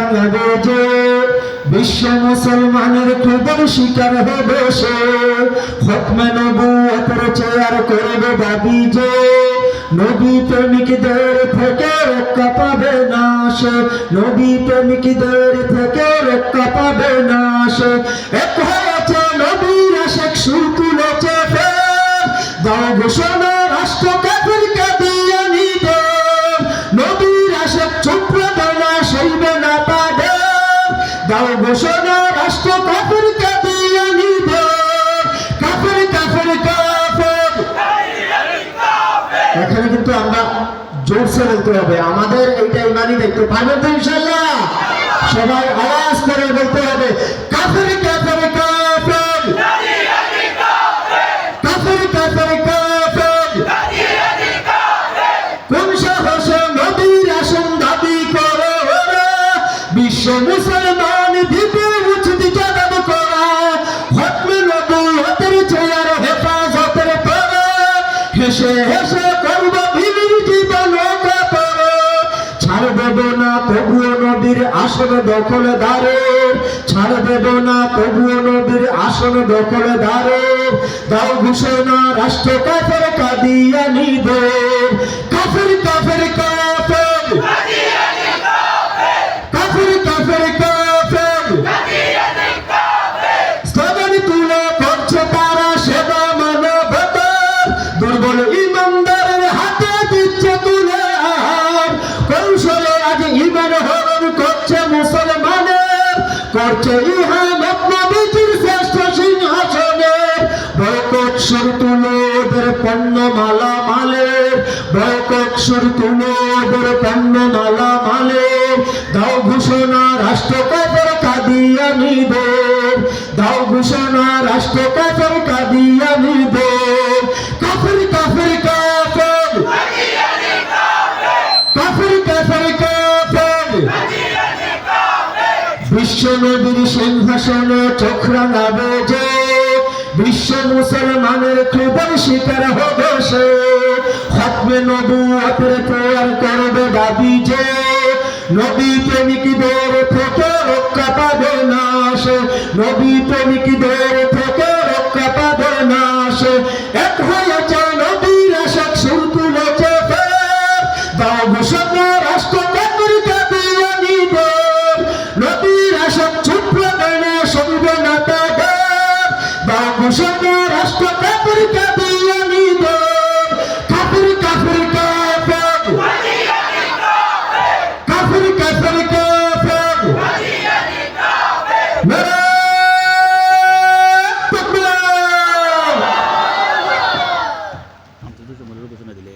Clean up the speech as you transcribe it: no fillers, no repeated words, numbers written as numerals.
রাঙাবে যে বিশ্ব মুসলমানের ক্রোধের শিকার হবে সে খতমে নবুয়তের চেয়ার করবে দাবি যে নবী প্রেমিকদের থেকে রক্ষা পাবে না সে নবী প্রেমিকদের থেকে রক্ষা পাবে না সে এক হয়েছে নবীর আশিক সুর তুলেছে ফের দাও ঘোষণা রাষ্ট্র কাফিরকে দিয়ে নিবে নবীর আশিক চুপড়ে দানা সইবে না তাদের দাও ঘোষণা রাষ্ট্র কাফিরকে দিয়ে নিবে কাফির কাফির কাফির। এখানে কিন্তু আমরা জোরসে বলতে হবে, আমাদের এইটা ইমানি দেখতে পারবেন তো ইনশাআল্লাহ? সবাই আওয়াজ করে বলতে হবে কাফির কাফির কাফির কাফির কাফির কাফির। কোন সাহসে নবীর আসন দাবি করো ওরা বিশ্ব মুসলমান দিবে উচিত জবাব করা খতমে নবুয়তের চেয়ার হেফাজতের পরে হেসে হেসে করব বিবির জীবন কাপড় ছাড় দেব না তবুও নবীর আসন দখলদারের ছাড় দেব না তবুও নবীর আসন দখলদারের দাও ঘোষণা রাষ্ট্র কাফের কাদিয়ানীদের কাফের কাফের কাফের কাফের কাফের কাফের। স্লোগান তুলে করছে তারা সেবা মানবতার দুর্বল ইমানদারের হাতে দিচ্ছে তুলে আর কৌশলে আজ ইমান হরণ করছে মুসলমানের করছে ইহানত নবীজির শ্রেষ্ঠ সিংহাসনের বয়কট সুর তুলো ওদের পণ্য মালা মালের বয়কট সুর তুলো ওদের পণ্য মালা মালের দাও ঘোষণা রাষ্ট্র কাফের কাদিয়ানীদের দাও ঘোষণা রাষ্ট্র কাফের কাদিয়ানীদের কাফের কাফের কাফের কাফের কাফের কাফের। বিশ্ব নবীর সিংহাসনে চোখ রাঙাবে যে বিশ্ব মুসলমানের ক্রোধের শিকার হবে সে খতমে নবুয়তের চেয়ার করবে দাবি যে নবী প্রেমিকদের থেকে রক্ষা পাবে না সে নবী প্রেমিকদের থেকে রক্ষা পাবে না সে এক হয়েছে নবীর আশিক সুর তুলেছে ফের দাও ঘোষণা রাষ্ট্র কাফিরকে দিয়ে নিবে নবীর আশিক চুপড়ে দানা সইবে না তাদের দাও ঘোষণা রাষ্ট্র কাফিরকে দিয়ে নিবে কাফির কাফির কাফির কাফির কাফির কাফির। নারে তাকবীর। ঘোষণা দিলে